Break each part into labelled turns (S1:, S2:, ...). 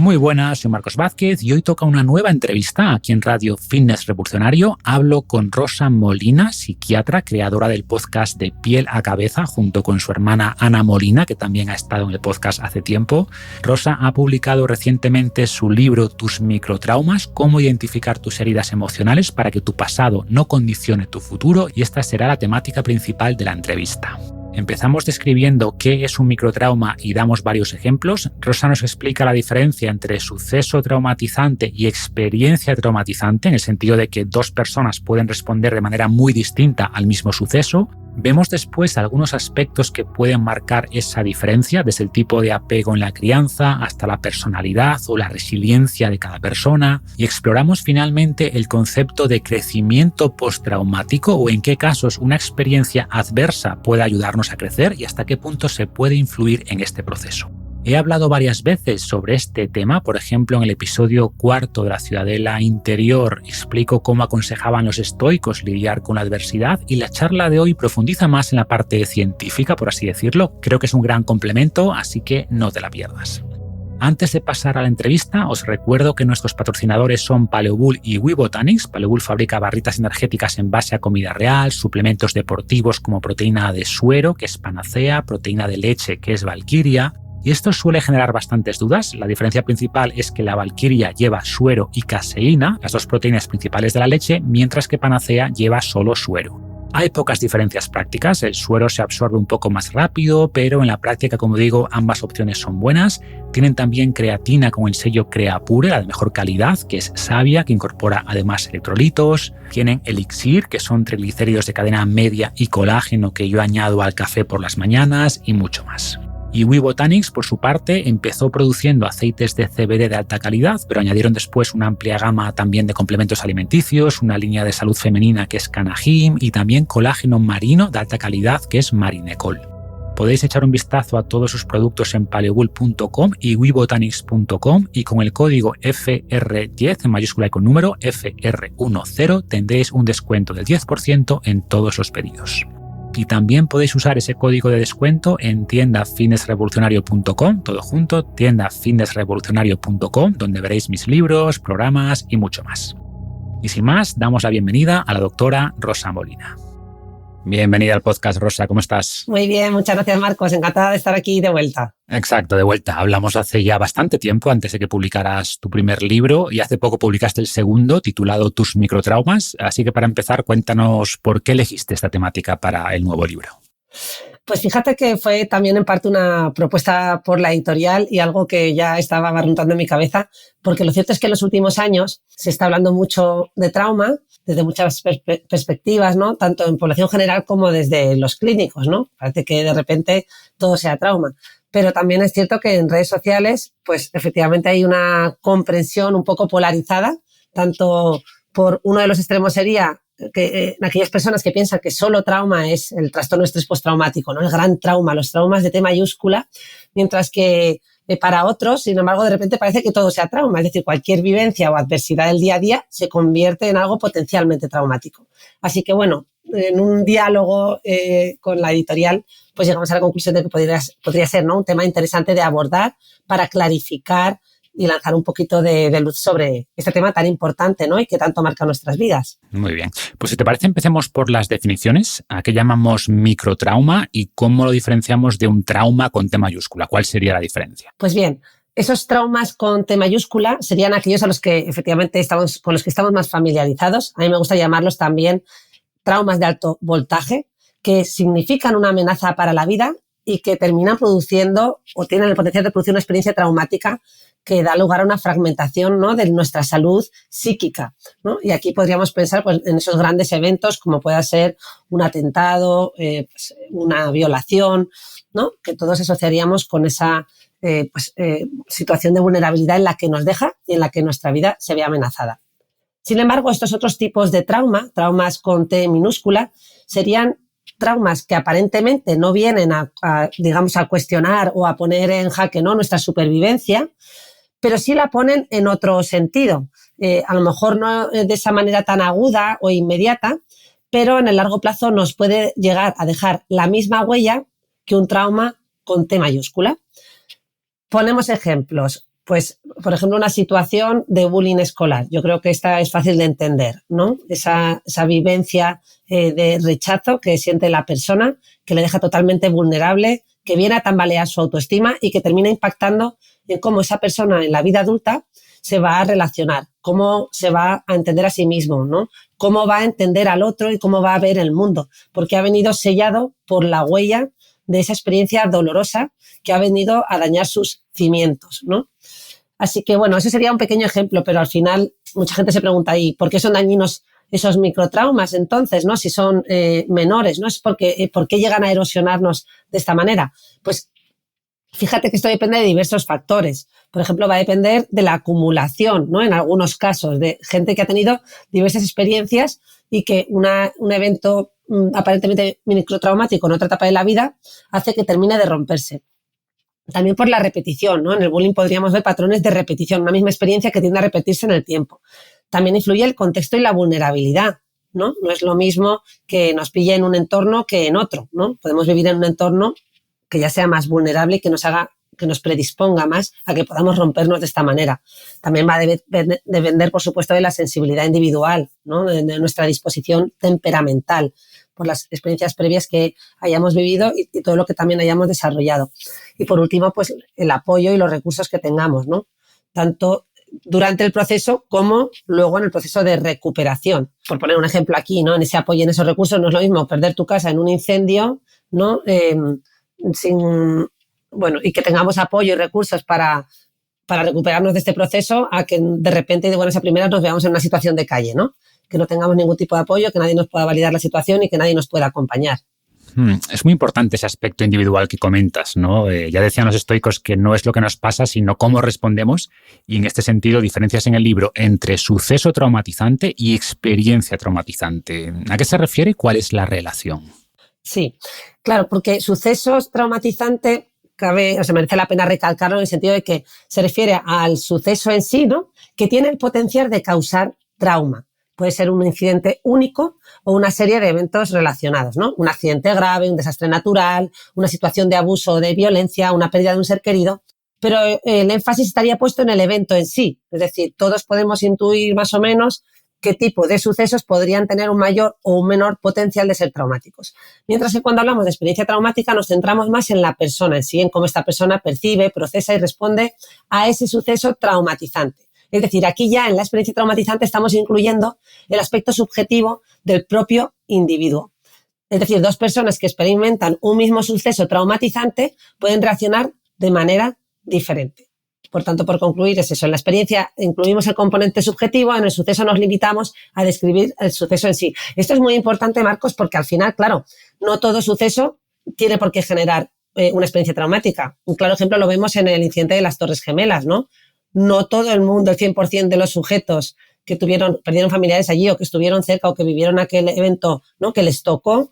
S1: Muy buenas, soy Marcos Vázquez y hoy toca una nueva entrevista aquí en Radio Fitness Revolucionario. Hablo con Rosa Molina, psiquiatra, creadora del podcast De Piel a Cabeza, junto con su hermana Ana Molina, que también ha estado en el podcast hace tiempo. Rosa ha publicado recientemente su libro Tus microtraumas, cómo identificar tus heridas emocionales para que tu pasado no condicione tu futuro, y esta será la temática principal de la entrevista. Empezamos describiendo qué es un microtrauma y damos varios ejemplos. Rosa nos explica la diferencia entre suceso traumatizante y experiencia traumatizante, en el sentido de que dos personas pueden responder de manera muy distinta al mismo suceso. Vemos después algunos aspectos que pueden marcar esa diferencia, desde el tipo de apego en la crianza hasta la personalidad o la resiliencia de cada persona, y exploramos finalmente el concepto de crecimiento postraumático, o en qué casos una experiencia adversa puede ayudarnos a crecer y hasta qué punto se puede influir en este proceso. He hablado varias veces sobre este tema, por ejemplo en el episodio 4 de La Ciudadela Interior explico cómo aconsejaban los estoicos lidiar con la adversidad, y la charla de hoy profundiza más en la parte científica, por así decirlo. Creo que es un gran complemento, así que no te la pierdas. Antes de pasar a la entrevista, os recuerdo que nuestros patrocinadores son Paleobull y WeBotanics. Paleobull fabrica barritas energéticas en base a comida real, suplementos deportivos como proteína de suero, que es Panacea, proteína de leche, que es Valkyria. Y esto suele generar bastantes dudas. La diferencia principal es que la Valkyria lleva suero y caseína, las dos proteínas principales de la leche, mientras que Panacea lleva solo suero. Hay pocas diferencias prácticas, el suero se absorbe un poco más rápido, pero en la práctica, como digo, ambas opciones son buenas. Tienen también creatina con el sello Creapure, la de mejor calidad, que es sabia, que incorpora además electrolitos. Tienen elixir, que son triglicéridos de cadena media y colágeno que yo añado al café por las mañanas, y mucho más. Y WeBotanics, por su parte, empezó produciendo aceites de CBD de alta calidad, pero añadieron después una amplia gama también de complementos alimenticios, una línea de salud femenina que es Canagim y también colágeno marino de alta calidad que es Marinecol. Podéis echar un vistazo a todos sus productos en paleobull.com y webotanics.com, y con el código FR10 en mayúscula y con número FR10 tendréis un descuento del 10% en todos los pedidos. Y también podéis usar ese código de descuento en tiendafitnessrevolucionario.com, todo junto, tiendafitnessrevolucionario.com, donde veréis mis libros, programas y mucho más. Y sin más, damos la bienvenida a la doctora Rosa Molina. Bienvenida al podcast, Rosa, ¿cómo estás?
S2: Muy bien, muchas gracias, Marcos. Encantada de estar aquí de vuelta.
S1: Exacto, de vuelta. Hablamos hace ya bastante tiempo, antes de que publicaras tu primer libro, y hace poco publicaste el segundo, titulado Tus microtraumas. Así que para empezar, cuéntanos por qué elegiste esta temática para el nuevo libro.
S2: Pues fíjate que fue también en parte una propuesta por la editorial y algo que ya estaba barruntando en mi cabeza, porque lo cierto es que en los últimos años se está hablando mucho de trauma desde muchas perspectivas, ¿no? Tanto en población general como desde los clínicos, ¿no? Parece que de repente todo sea trauma. Pero también es cierto que en redes sociales, pues efectivamente hay una comprensión un poco polarizada, tanto por uno de los extremos sería que aquellas personas que piensan que solo trauma es el trastorno de estrés postraumático, ¿no? El gran trauma, los traumas de T mayúscula, mientras que para otros, sin embargo, de repente parece que todo sea trauma, es decir, cualquier vivencia o adversidad del día a día se convierte en algo potencialmente traumático. Así que bueno, en un diálogo con la editorial, pues llegamos a la conclusión de que podría ser, ¿no?, un tema interesante de abordar para clarificar y lanzar un poquito de luz sobre este tema tan importante, ¿no?, y que tanto marca nuestras vidas.
S1: Muy bien. Pues si te parece, empecemos por las definiciones. ¿A qué llamamos microtrauma y cómo lo diferenciamos de un trauma con T mayúscula? ¿Cuál sería la diferencia?
S2: Pues bien, esos traumas con T mayúscula serían aquellos a los que efectivamente con los que estamos más familiarizados. A mí me gusta llamarlos también traumas de alto voltaje, que significan una amenaza para la vida y que terminan produciendo o tienen el potencial de producir una experiencia traumática que da lugar a una fragmentación, ¿no?, de nuestra salud psíquica, ¿no? Y aquí podríamos pensar, pues, en esos grandes eventos como pueda ser un atentado, pues, una violación, ¿no?, que todos asociaríamos con esa situación de vulnerabilidad en la que nos deja y en la que nuestra vida se ve amenazada. Sin embargo, estos otros tipos de traumas con T minúscula, serían traumas que aparentemente no vienen a cuestionar o a poner en jaque, ¿no?, nuestra supervivencia, pero sí la ponen en otro sentido. A lo mejor no de esa manera tan aguda o inmediata, pero en el largo plazo nos puede llegar a dejar la misma huella que un trauma con T mayúscula. Ponemos ejemplos. Pues, por ejemplo, una situación de bullying escolar. Yo creo que esta es fácil de entender, ¿no? Esa vivencia de rechazo que siente la persona, que le deja totalmente vulnerable, que viene a tambalear su autoestima y que termina impactando en cómo esa persona en la vida adulta se va a relacionar, cómo se va a entender a sí mismo, ¿no? Cómo va a entender al otro y cómo va a ver el mundo, porque ha venido sellado por la huella de esa experiencia dolorosa que ha venido a dañar sus cimientos, ¿no? Así que, bueno, ese sería un pequeño ejemplo, pero al final mucha gente se pregunta ahí, ¿por qué son dañinos esos microtraumas entonces, ¿no? Si son menores, ¿no? Es porque, ¿por qué llegan a erosionarnos de esta manera? Pues fíjate que esto depende de diversos factores. Por ejemplo, va a depender de la acumulación, ¿no? En algunos casos, de gente que ha tenido diversas experiencias y que un evento aparentemente microtraumático en otra etapa de la vida hace que termine de romperse. También por la repetición, ¿no? En el bullying podríamos ver patrones de repetición, una misma experiencia que tiende a repetirse en el tiempo. También influye el contexto y la vulnerabilidad, ¿no? No es lo mismo que nos pille en un entorno que en otro, ¿no? Podemos vivir en un entorno que ya sea más vulnerable y que nos predisponga más a que podamos rompernos de esta manera. También va a depender, por supuesto, de la sensibilidad individual, ¿no? De nuestra disposición temperamental, por las experiencias previas que hayamos vivido y todo lo que también hayamos desarrollado. Y por último, pues el apoyo y los recursos que tengamos, ¿no? Tanto durante el proceso como luego en el proceso de recuperación. Por poner un ejemplo aquí, ¿no? En ese apoyo y en esos recursos no es lo mismo perder tu casa en un incendio, ¿no? Y que tengamos apoyo y recursos para recuperarnos de este proceso a que de repente de buenas a primeras nos veamos en una situación de calle, ¿no? Que no tengamos ningún tipo de apoyo, que nadie nos pueda validar la situación y que nadie nos pueda acompañar.
S1: Es muy importante ese aspecto individual que comentas, ¿no? Ya decían los estoicos que no es lo que nos pasa, sino cómo respondemos. Y en este sentido, diferencias en el libro entre suceso traumatizante y experiencia traumatizante. ¿A qué se refiere y cuál es la relación?
S2: Sí, claro, porque sucesos traumatizantes merece la pena recalcarlo en el sentido de que se refiere al suceso en sí, ¿no? Que tiene el potencial de causar trauma. Puede ser un incidente único o una serie de eventos relacionados, ¿no? Un accidente grave, un desastre natural, una situación de abuso o de violencia, una pérdida de un ser querido, pero el énfasis estaría puesto en el evento en sí. Es decir, todos podemos intuir más o menos qué tipo de sucesos podrían tener un mayor o un menor potencial de ser traumáticos. Mientras que cuando hablamos de experiencia traumática nos centramos más en la persona en sí, en cómo esta persona percibe, procesa y responde a ese suceso traumatizante. Es decir, aquí ya en la experiencia traumatizante estamos incluyendo el aspecto subjetivo del propio individuo. Es decir, dos personas que experimentan un mismo suceso traumatizante pueden reaccionar de manera diferente. Por tanto, por concluir, es eso. En la experiencia incluimos el componente subjetivo, en el suceso nos limitamos a describir el suceso en sí. Esto es muy importante, Marcos, porque al final, claro, no todo suceso tiene por qué generar una experiencia traumática. Un claro ejemplo lo vemos en el incidente de las Torres Gemelas, ¿no? No todo el mundo, el 100% de los sujetos que perdieron familiares allí o que estuvieron cerca o que vivieron aquel evento, ¿no? Que les tocó,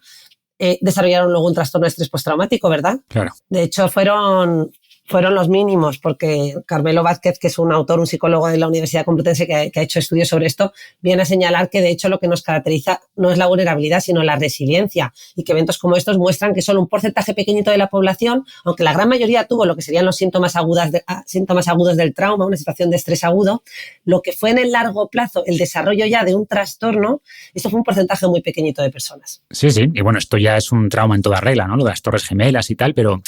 S2: desarrollaron luego un trastorno de estrés postraumático, ¿verdad?
S1: Claro.
S2: De hecho, fueron los mínimos, porque Carmelo Vázquez, que es un autor, un psicólogo de la Universidad Complutense que ha hecho estudios sobre esto, viene a señalar que de hecho lo que nos caracteriza no es la vulnerabilidad, sino la resiliencia, y que eventos como estos muestran que solo un porcentaje pequeñito de la población, aunque la gran mayoría tuvo lo que serían los síntomas agudos del trauma, una situación de estrés agudo, lo que fue en el largo plazo el desarrollo ya de un trastorno, esto fue un porcentaje muy pequeñito de personas.
S1: Sí, y bueno, esto ya es un trauma en toda regla, ¿no? Lo de las Torres Gemelas y tal, pero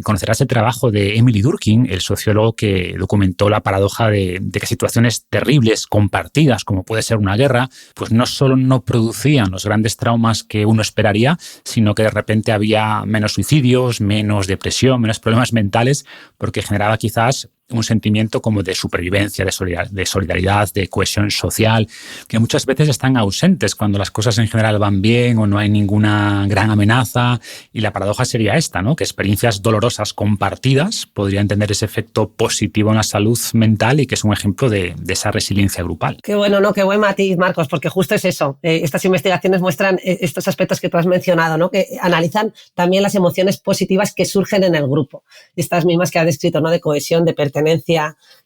S1: conocerás el trabajo de Emily Durkheim, el sociólogo que documentó la paradoja de que situaciones terribles compartidas, como puede ser una guerra, pues no solo no producían los grandes traumas que uno esperaría, sino que de repente había menos suicidios, menos depresión, menos problemas mentales, porque generaba quizás un sentimiento como de supervivencia, de solidaridad, de cohesión social, que muchas veces están ausentes cuando las cosas en general van bien o no hay ninguna gran amenaza. Y la paradoja sería esta, ¿no? Que experiencias dolorosas compartidas podrían tener ese efecto positivo en la salud mental y que es un ejemplo de esa resiliencia grupal.
S2: Qué bueno, ¿no? Qué buen matiz, Marcos, porque justo es eso. Estas investigaciones muestran estos aspectos que tú has mencionado, ¿no? Que analizan también las emociones positivas que surgen en el grupo. Estas mismas que has descrito, ¿no? De cohesión, de pertenencia,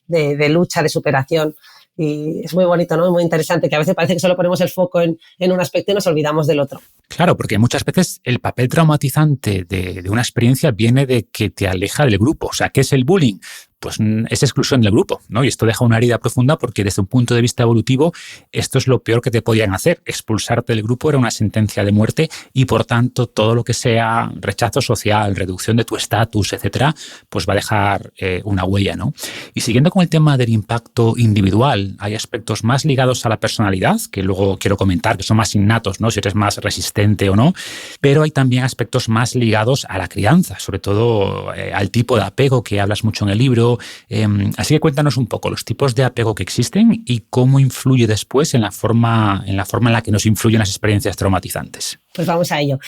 S2: de lucha, de superación. Y es muy bonito, ¿no? Muy interesante, que a veces parece que solo ponemos el foco en un aspecto y nos olvidamos del otro.
S1: Claro, porque muchas veces el papel traumatizante de una experiencia viene de que te aleja del grupo. O sea, ¿qué es el bullying? Pues es exclusión del grupo, ¿no? Y esto deja una herida profunda porque desde un punto de vista evolutivo esto es lo peor que te podían hacer. Expulsarte del grupo era una sentencia de muerte y por tanto todo lo que sea rechazo social, reducción de tu estatus, etcétera, pues va a dejar una huella, ¿no? Y siguiendo con el tema del impacto individual, hay aspectos más ligados a la personalidad, que luego quiero comentar, que son más innatos, ¿no? Si eres más resistente o no, pero hay también aspectos más ligados a la crianza, sobre todo al tipo de apego que hablas mucho en el libro. Así que cuéntanos un poco los tipos de apego que existen y cómo influye después en la forma en la que nos influyen las experiencias traumatizantes.
S2: Pues vamos a ello.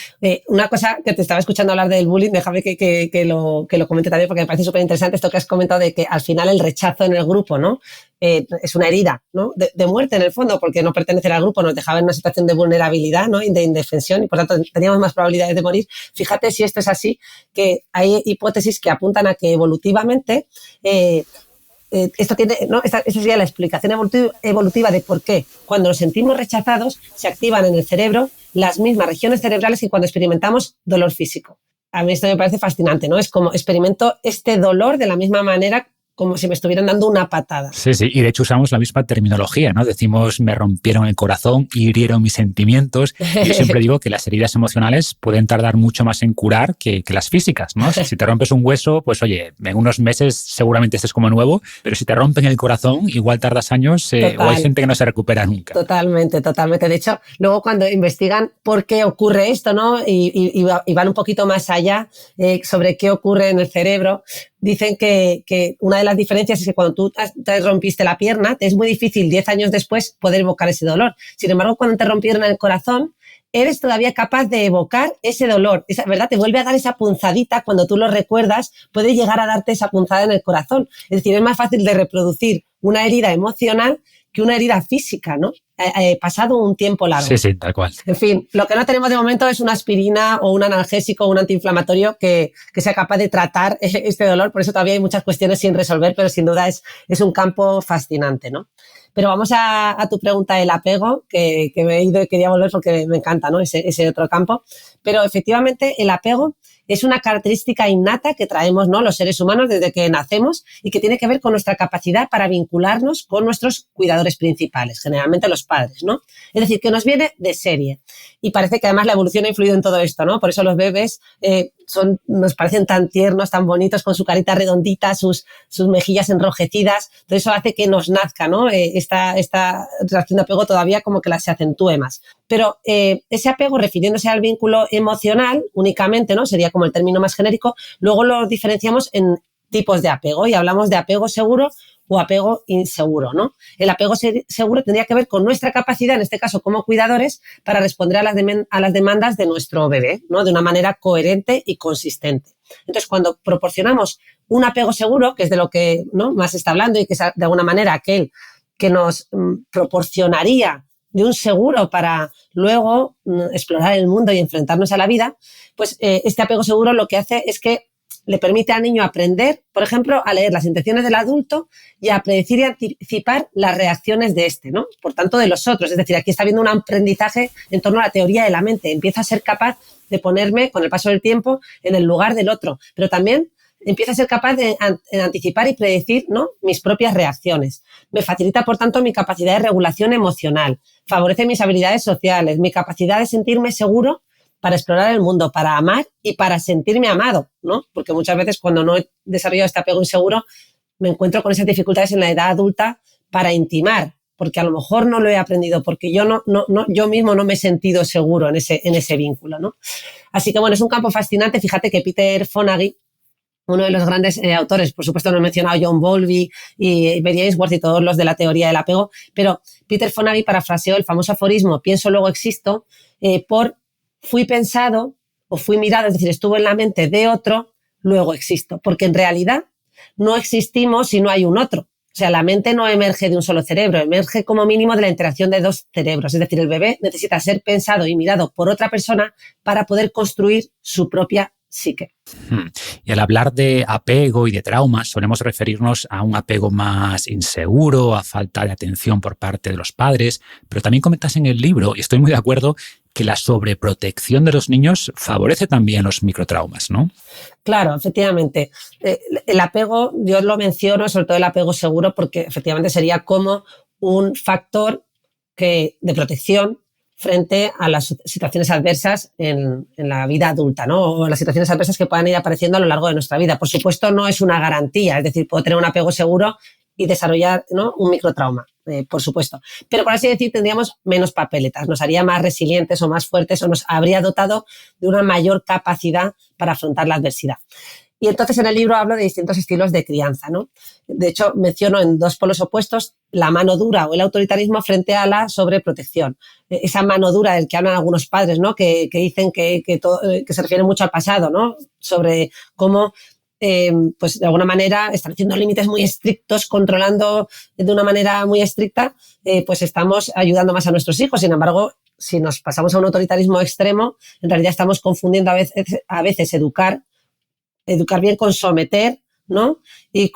S2: Una cosa que te estaba escuchando hablar del bullying, déjame que lo comente también porque me parece súper interesante esto que has comentado de que al final el rechazo en el grupo, ¿no? Es una herida, ¿no? De muerte en el fondo, porque no pertenecer al grupo nos dejaba en una situación de vulnerabilidad, ¿no? Y de indefensión y por tanto teníamos más probabilidades de morir. Fíjate si esto es así, que hay hipótesis que apuntan a que evolutivamente esto tiene, ¿no? Esa sería la explicación evolutiva de por qué cuando nos sentimos rechazados se activan en el cerebro las mismas regiones cerebrales que cuando experimentamos dolor físico. A mí esto me parece fascinante, ¿no? Es como experimento este dolor de la misma manera como si me estuvieran dando una patada.
S1: Sí, sí, y de hecho usamos la misma terminología, ¿no? Decimos, me rompieron el corazón, hirieron mis sentimientos. Yo siempre digo que las heridas emocionales pueden tardar mucho más en curar que las físicas, ¿no? Si te rompes un hueso, pues oye, en unos meses seguramente estés como nuevo, pero si te rompen el corazón, igual tardas años o hay gente que no se recupera nunca.
S2: Totalmente, totalmente. De hecho, luego cuando investigan por qué ocurre esto, ¿no? Y van un poquito más allá sobre qué ocurre en el cerebro, dicen que una de las diferencias es que cuando tú te rompiste la pierna, te es muy difícil 10 años después poder evocar ese dolor. Sin embargo, cuando te rompieron el corazón, eres todavía capaz de evocar ese dolor, ¿verdad? Te vuelve a dar esa punzadita cuando tú lo recuerdas, puede llegar a darte esa punzada en el corazón. Es decir, es más fácil de reproducir una herida emocional que una herida física, ¿no? Pasado un tiempo largo.
S1: Sí, sí, tal cual.
S2: En fin, lo que no tenemos de momento es una aspirina o un analgésico o un antiinflamatorio que sea capaz de tratar este dolor. Por eso todavía hay muchas cuestiones sin resolver, pero sin duda es un campo fascinante, ¿no? Pero vamos a tu pregunta del apego, que me he ido y quería volver porque me encanta, ¿no? Ese otro campo. Pero efectivamente el apego es una característica innata que traemos, ¿no? Los seres humanos desde que nacemos y que tiene que ver con nuestra capacidad para vincularnos con nuestros cuidadores principales, generalmente los padres, ¿no? Es decir, que nos viene de serie. Y parece que además la evolución ha influido en todo esto, ¿no? Por eso los bebés nos parecen tan tiernos, tan bonitos, con su carita redondita, sus mejillas enrojecidas. Todo eso hace que nos nazca, ¿no? Esta relación de apego todavía como que se acentúe más. Pero ese apego, refiriéndose al vínculo emocional únicamente, ¿no? Sería como el término más genérico. Luego lo diferenciamos en tipos de apego y hablamos de apego seguro o apego inseguro, ¿no? El apego seguro tendría que ver con nuestra capacidad, en este caso como cuidadores, para responder a las demandas de nuestro bebé, ¿no? De una manera coherente y consistente. Entonces, cuando proporcionamos un apego seguro, que es de lo que, ¿no?, más se está hablando y que es de alguna manera aquel que nos proporcionaría de un seguro para luego explorar el mundo y enfrentarnos a la vida, pues este apego seguro lo que hace es que le permite al niño aprender, por ejemplo, a leer las intenciones del adulto y a predecir y anticipar las reacciones de este, ¿no? Por tanto, de los otros. Es decir, aquí está habiendo un aprendizaje en torno a la teoría de la mente. Empiezo a ser capaz de ponerme, con el paso del tiempo, en el lugar del otro. Pero también empiezo a ser capaz de anticipar y predecir, ¿no?, mis propias reacciones. Me facilita, por tanto, mi capacidad de regulación emocional. Favorece mis habilidades sociales, mi capacidad de sentirme seguro para explorar el mundo, para amar y para sentirme amado, ¿no? Porque muchas veces cuando no he desarrollado este apego inseguro me encuentro con esas dificultades en la edad adulta para intimar, porque a lo mejor no lo he aprendido, porque yo mismo no me he sentido seguro en ese vínculo, ¿no? Así que bueno, es un campo fascinante. Fíjate que Peter Fonagy, uno de los grandes autores, por supuesto no he mencionado John Bowlby y Barry Ainsworth y todos los de la teoría del apego, pero Peter Fonagy parafraseó el famoso aforismo pienso luego existo por fui pensado o fui mirado, es decir, estuvo en la mente de otro, luego existo, porque en realidad no existimos si no hay un otro. O sea, la mente no emerge de un solo cerebro, emerge como mínimo de la interacción de dos cerebros. Es decir, el bebé necesita ser pensado y mirado por otra persona para poder construir su propia psique.
S1: Y al hablar de apego y de traumas, solemos referirnos a un apego más inseguro, a falta de atención por parte de los padres, pero también comentas en el libro, y estoy muy de acuerdo, que la sobreprotección de los niños favorece también los microtraumas, ¿no?
S2: Claro, efectivamente. El apego, yo lo menciono, sobre todo el apego seguro, porque efectivamente sería como un factor de protección frente a las situaciones adversas en la vida adulta, ¿no? O las situaciones adversas que puedan ir apareciendo a lo largo de nuestra vida. Por supuesto, no es una garantía, es decir, puedo tener un apego seguro y desarrollar, ¿no?, un microtrauma, por supuesto. Pero, por así decir, tendríamos menos papeletas, nos haría más resilientes o más fuertes o nos habría dotado de una mayor capacidad para afrontar la adversidad. Y entonces en el libro hablo de distintos estilos de crianza, ¿no? De hecho, menciono en dos polos opuestos la mano dura o el autoritarismo frente a la sobreprotección. Esa mano dura del que hablan algunos padres, ¿no? Que dicen que se refiere mucho al pasado, ¿no? Sobre cómo pues de alguna manera estableciendo límites muy estrictos, controlando de una manera muy estricta, pues estamos ayudando más a nuestros hijos. Sin embargo, si nos pasamos a un autoritarismo extremo, en realidad estamos confundiendo a veces educar bien con someter, ¿no? Y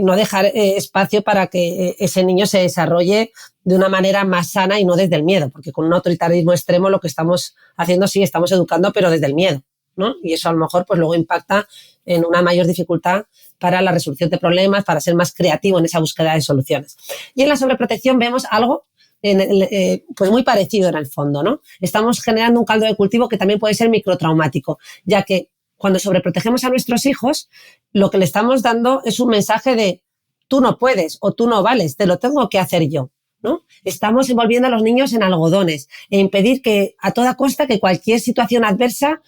S2: no dejar espacio para que ese niño se desarrolle de una manera más sana y no desde el miedo, porque con un autoritarismo extremo lo que estamos haciendo, sí, estamos educando, pero desde el miedo, ¿no? Y eso a lo mejor pues luego impacta en una mayor dificultad para la resolución de problemas, para ser más creativo en esa búsqueda de soluciones. Y en la sobreprotección vemos algo pues muy parecido en el fondo, ¿no? Estamos generando un caldo de cultivo que también puede ser microtraumático, ya que cuando sobreprotegemos a nuestros hijos, lo que le estamos dando es un mensaje de tú no puedes o tú no vales, te lo tengo que hacer yo, ¿no? Estamos envolviendo a los niños en algodones e impedir que a toda costa que cualquier situación adversa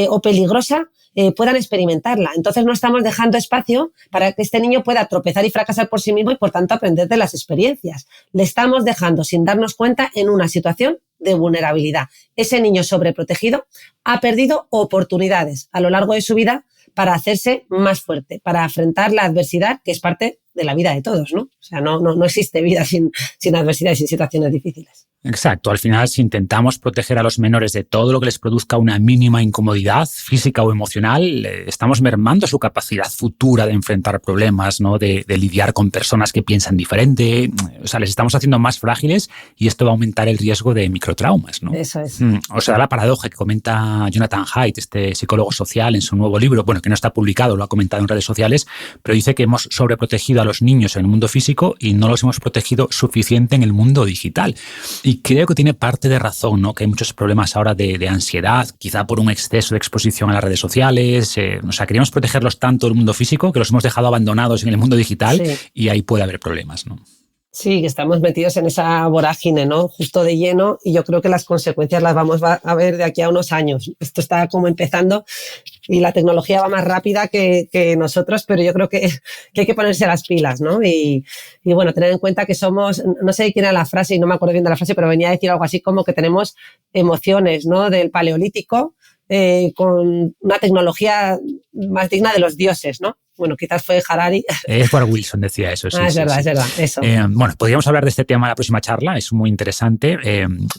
S2: o peligrosa puedan experimentarla. Entonces no estamos dejando espacio para que este niño pueda tropezar y fracasar por sí mismo y por tanto aprender de las experiencias. Le estamos dejando sin darnos cuenta en una situación de vulnerabilidad. Ese niño sobreprotegido ha perdido oportunidades a lo largo de su vida para hacerse más fuerte, para afrontar la adversidad que es parte de la vida de todos, ¿no? O sea, no existe vida sin adversidad y sin situaciones difíciles.
S1: Exacto. Al final, si intentamos proteger a los menores de todo lo que les produzca una mínima incomodidad física o emocional, estamos mermando su capacidad futura de enfrentar problemas, ¿no? De lidiar con personas que piensan diferente. O sea, les estamos haciendo más frágiles y esto va a aumentar el riesgo de microtraumas, ¿no?
S2: Eso es.
S1: O sea, la paradoja que comenta Jonathan Haidt, este psicólogo social, en su nuevo libro, bueno, que no está publicado, lo ha comentado en redes sociales, pero dice que hemos sobreprotegido a los niños en el mundo físico y no los hemos protegido suficiente en el mundo digital. Y creo que tiene parte de razón, ¿no? Que hay muchos problemas ahora de ansiedad, quizá por un exceso de exposición a las redes sociales. O sea, queríamos protegerlos tanto del mundo físico que los hemos dejado abandonados en el mundo digital, sí. Y ahí puede haber problemas, ¿no?
S2: Sí, que estamos metidos en esa vorágine, ¿no? Justo de lleno, y yo creo que las consecuencias las vamos a ver de aquí a unos años. Esto está como empezando y la tecnología va más rápida que nosotros, pero yo creo que hay que ponerse las pilas, ¿no? Y bueno, tener en cuenta que somos, no sé quién era la frase y no me acuerdo bien de la frase, pero venía a decir algo así como que tenemos emociones, ¿no? Del paleolítico con una tecnología más digna de los dioses, ¿no? Bueno, quizás fue Harari.
S1: Edward Wilson decía eso. Sí,
S2: es verdad, eso.
S1: Bueno, podríamos hablar de este tema en la próxima charla, es muy interesante.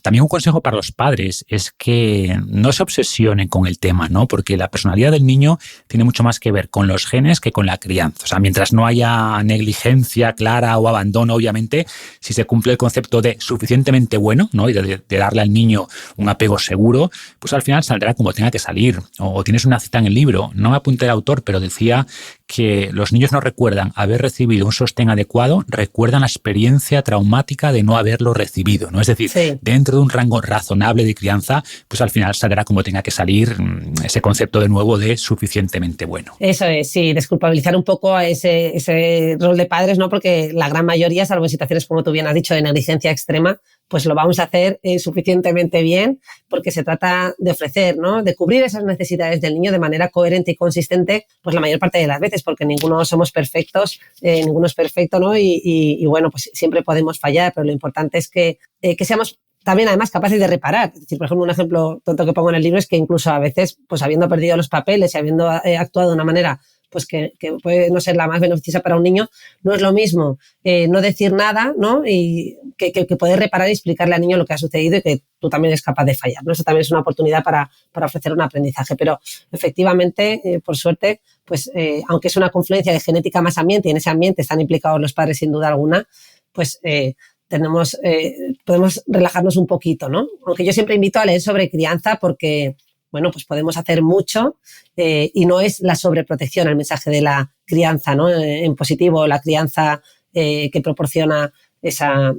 S1: También un consejo para los padres es que no se obsesionen con el tema, ¿no? Porque la personalidad del niño tiene mucho más que ver con los genes que con la crianza. O sea, mientras no haya negligencia clara o abandono, obviamente, si se cumple el concepto de suficientemente bueno, ¿no? Y de darle al niño un apego seguro, pues al final saldrá como tenga que salir. O tienes una cita en el libro, no me apunté el autor, pero decía que los niños no recuerdan haber recibido un sostén adecuado, recuerdan la experiencia traumática de no haberlo recibido, ¿no? Es decir, sí. Dentro de un rango razonable de crianza, pues al final saldrá como tenga que salir ese concepto de nuevo de suficientemente bueno.
S2: Eso es, sí, desculpabilizar un poco a ese rol de padres, ¿no? Porque la gran mayoría, salvo en situaciones, como tú bien has dicho, de negligencia extrema, pues lo vamos a hacer suficientemente bien porque se trata de ofrecer, ¿no? De cubrir esas necesidades del niño de manera coherente y consistente, pues la mayor parte de las veces, porque ninguno somos perfectos, ninguno es perfecto, ¿no? Y bueno, pues siempre podemos fallar, pero lo importante es que seamos también además capaces de reparar. Es decir, por ejemplo, un ejemplo tonto que pongo en el libro es que incluso a veces, pues habiendo perdido los papeles y habiendo actuado de una manera pues que puede no ser la más beneficiosa para un niño, no es lo mismo no decir nada, ¿no? Y que poder reparar y explicarle al niño lo que ha sucedido y que tú también eres capaz de fallar, ¿no? Eso también es una oportunidad para ofrecer un aprendizaje. Pero efectivamente, por suerte, pues aunque es una confluencia de genética más ambiente y en ese ambiente están implicados los padres sin duda alguna, pues podemos relajarnos un poquito, ¿no? Aunque yo siempre invito a leer sobre crianza porque, bueno, pues podemos hacer mucho y no es la sobreprotección el mensaje de la crianza, ¿no? En positivo, la crianza que proporciona esa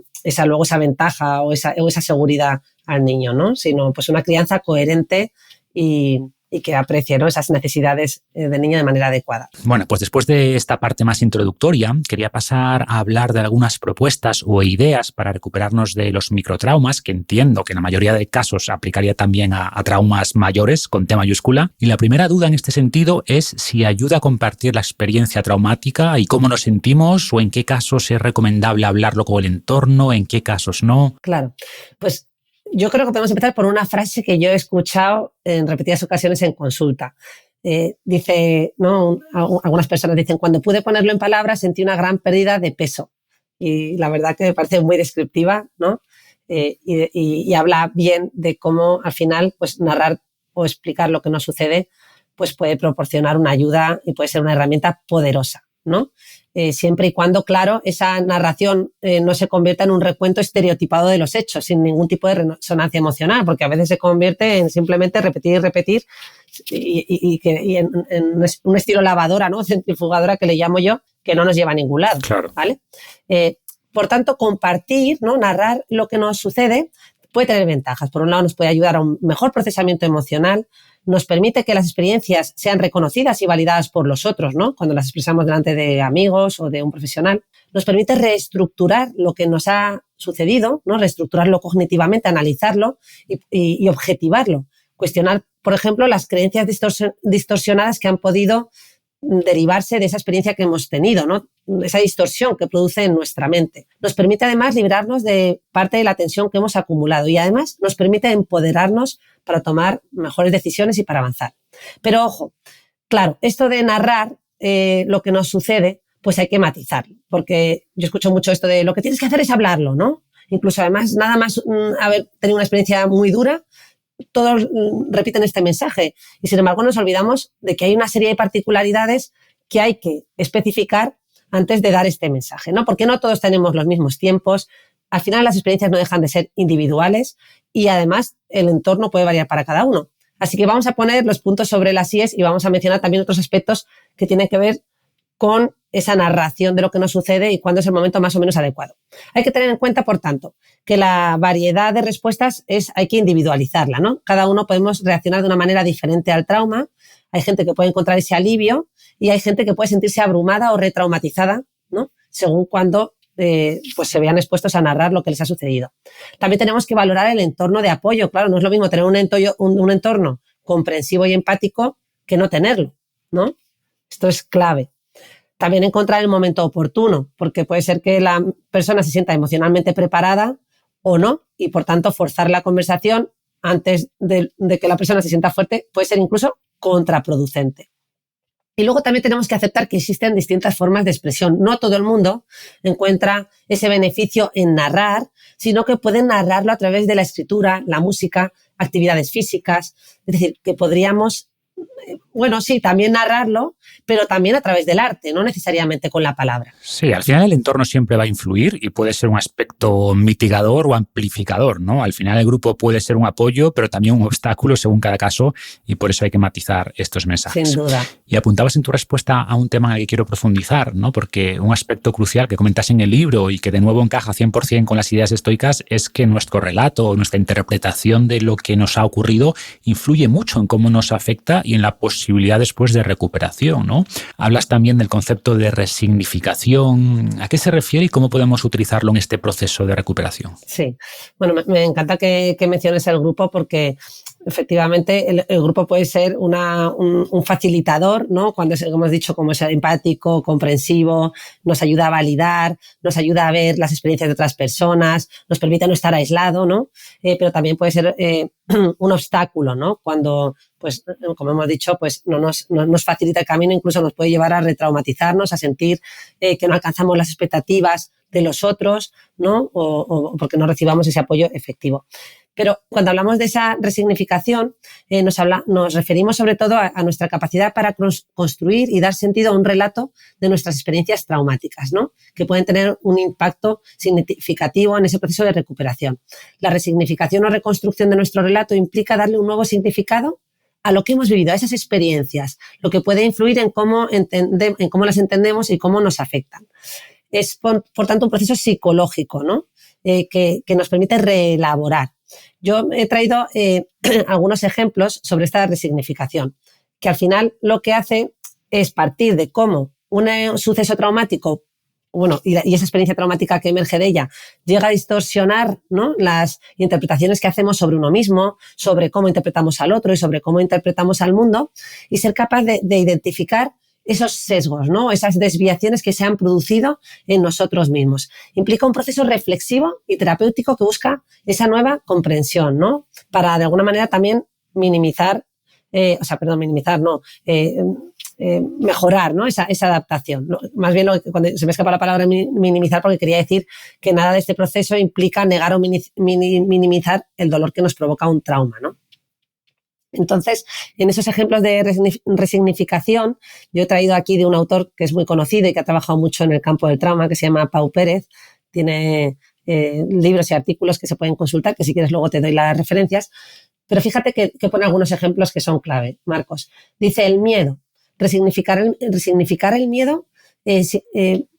S2: ventaja o esa seguridad al niño, ¿no? Sino pues una crianza coherente y que aprecie, ¿no?, esas necesidades del niño de manera adecuada.
S1: Bueno, pues después de esta parte más introductoria, quería pasar a hablar de algunas propuestas o ideas para recuperarnos de los microtraumas, que entiendo que en la mayoría de casos aplicaría también a traumas mayores, con T mayúscula. Y la primera duda en este sentido es si ayuda a compartir la experiencia traumática y cómo nos sentimos, o en qué casos es recomendable hablarlo con el entorno, en qué casos no.
S2: Claro, pues yo creo que podemos empezar por una frase que yo he escuchado en repetidas ocasiones en consulta. Dice, ¿no? Algunas personas dicen, cuando pude ponerlo en palabras sentí una gran pérdida de peso. Y la verdad que me parece muy descriptiva, ¿no? Y habla bien de cómo al final pues narrar o explicar lo que nos sucede pues puede proporcionar una ayuda y puede ser una herramienta poderosa, ¿no? Siempre y cuando, claro, esa narración no se convierta en un recuento estereotipado de los hechos, sin ningún tipo de resonancia emocional, porque a veces se convierte en simplemente repetir y repetir y en un estilo lavadora, ¿no?, centrifugadora, que le llamo yo, que no nos lleva a ningún lado.
S1: Claro.
S2: ¿Vale? Por tanto, compartir, ¿no?, narrar lo que nos sucede puede tener ventajas. Por un lado, nos puede ayudar a un mejor procesamiento emocional, nos permite que las experiencias sean reconocidas y validadas por los otros, ¿no?, cuando las expresamos delante de amigos o de un profesional. Nos permite reestructurar lo que nos ha sucedido, ¿no?, reestructurarlo cognitivamente, analizarlo y objetivarlo. Cuestionar, por ejemplo, las creencias distorsionadas que han podido derivarse de esa experiencia que hemos tenido, ¿no?, esa distorsión que produce en nuestra mente. Nos permite además librarnos de parte de la tensión que hemos acumulado y además nos permite empoderarnos para tomar mejores decisiones y para avanzar. Pero ojo, claro, esto de narrar lo que nos sucede, pues hay que matizarlo, porque yo escucho mucho esto de lo que tienes que hacer es hablarlo, ¿no? Incluso además, nada más haber tenido una experiencia muy dura, todos repiten este mensaje y sin embargo nos olvidamos de que hay una serie de particularidades que hay que especificar antes de dar este mensaje, ¿no? Porque no todos tenemos los mismos tiempos, al final las experiencias no dejan de ser individuales y además el entorno puede variar para cada uno. Así que vamos a poner los puntos sobre las íes y vamos a mencionar también otros aspectos que tienen que ver con esa narración de lo que nos sucede y cuándo es el momento más o menos adecuado. Hay que tener en cuenta, por tanto, que la variedad de respuestas hay que individualizarla, ¿no? Cada uno podemos reaccionar de una manera diferente al trauma. Hay gente que puede encontrar ese alivio y hay gente que puede sentirse abrumada o retraumatizada, ¿no?, según cuando pues se vean expuestos a narrar lo que les ha sucedido. También tenemos que valorar el entorno de apoyo. Claro, no es lo mismo tener un entorno comprensivo y empático que no tenerlo, ¿no? Esto es clave. También encontrar el momento oportuno, porque puede ser que la persona se sienta emocionalmente preparada o no, y por tanto forzar la conversación antes de que la persona se sienta fuerte puede ser incluso contraproducente. Y luego también tenemos que aceptar que existen distintas formas de expresión. No todo el mundo encuentra ese beneficio en narrar, sino que pueden narrarlo a través de la escritura, la música, actividades físicas. Es decir, que podríamos, bueno, sí, también narrarlo, pero también a través del arte, no necesariamente con la palabra.
S1: Sí, al final el entorno siempre va a influir y puede ser un aspecto mitigador o amplificador, ¿no? Al final el grupo puede ser un apoyo, pero también un obstáculo según cada caso y por eso hay que matizar estos mensajes.
S2: Sin duda.
S1: Y apuntabas en tu respuesta a un tema en el que quiero profundizar, ¿no? Porque un aspecto crucial que comentas en el libro y que de nuevo encaja 100% con las ideas estoicas es que nuestro relato o nuestra interpretación de lo que nos ha ocurrido influye mucho en cómo nos afecta y en la posibilidad después de recuperación, ¿no? Hablas también del concepto de resignificación. ¿A qué se refiere y cómo podemos utilizarlo en este proceso de recuperación?
S2: Sí, bueno, me encanta que menciones el grupo porque efectivamente el grupo puede ser un facilitador, ¿no? Cuando, como hemos dicho, como es empático, comprensivo, nos ayuda a validar, nos ayuda a ver las experiencias de otras personas, nos permite no estar aislado, ¿no? Pero también puede ser un obstáculo, ¿no? Cuando, pues, como hemos dicho, pues no nos facilita el camino, incluso nos puede llevar a retraumatizarnos, a sentir que no alcanzamos las expectativas de los otros, ¿no? O porque no recibamos ese apoyo efectivo. Pero cuando hablamos de esa resignificación, nos referimos sobre todo a nuestra capacidad para construir y dar sentido a un relato de nuestras experiencias traumáticas, ¿no? Que pueden tener un impacto significativo en ese proceso de recuperación. La resignificación o reconstrucción de nuestro relato implica darle un nuevo significado a lo que hemos vivido, a esas experiencias, lo que puede influir en cómo las entendemos y cómo nos afectan. Es, por tanto, un proceso psicológico, ¿no? Que nos permite reelaborar. Yo he traído algunos ejemplos sobre esta resignificación, que al final lo que hace es partir de cómo un suceso traumático, y esa experiencia traumática que emerge de ella, llega a distorsionar, ¿no?, las interpretaciones que hacemos sobre uno mismo, sobre cómo interpretamos al otro y sobre cómo interpretamos al mundo, y ser capaz de identificar esos sesgos, ¿no?, esas desviaciones que se han producido en nosotros mismos. Implica un proceso reflexivo y terapéutico que busca esa nueva comprensión, ¿no?, para de alguna manera también mejorar, ¿no?, esa adaptación, ¿no? Más bien, cuando se me escapa la palabra minimizar, porque quería decir que nada de este proceso implica negar o minimizar el dolor que nos provoca un trauma, ¿no? Entonces, en esos ejemplos de resignificación, yo he traído aquí de un autor que es muy conocido y que ha trabajado mucho en el campo del trauma, que se llama Pau Pérez. Tiene libros y artículos que se pueden consultar, que si quieres luego te doy las referencias. Pero fíjate que pone algunos ejemplos que son clave, Marcos. Dice el miedo. Resignificar el miedo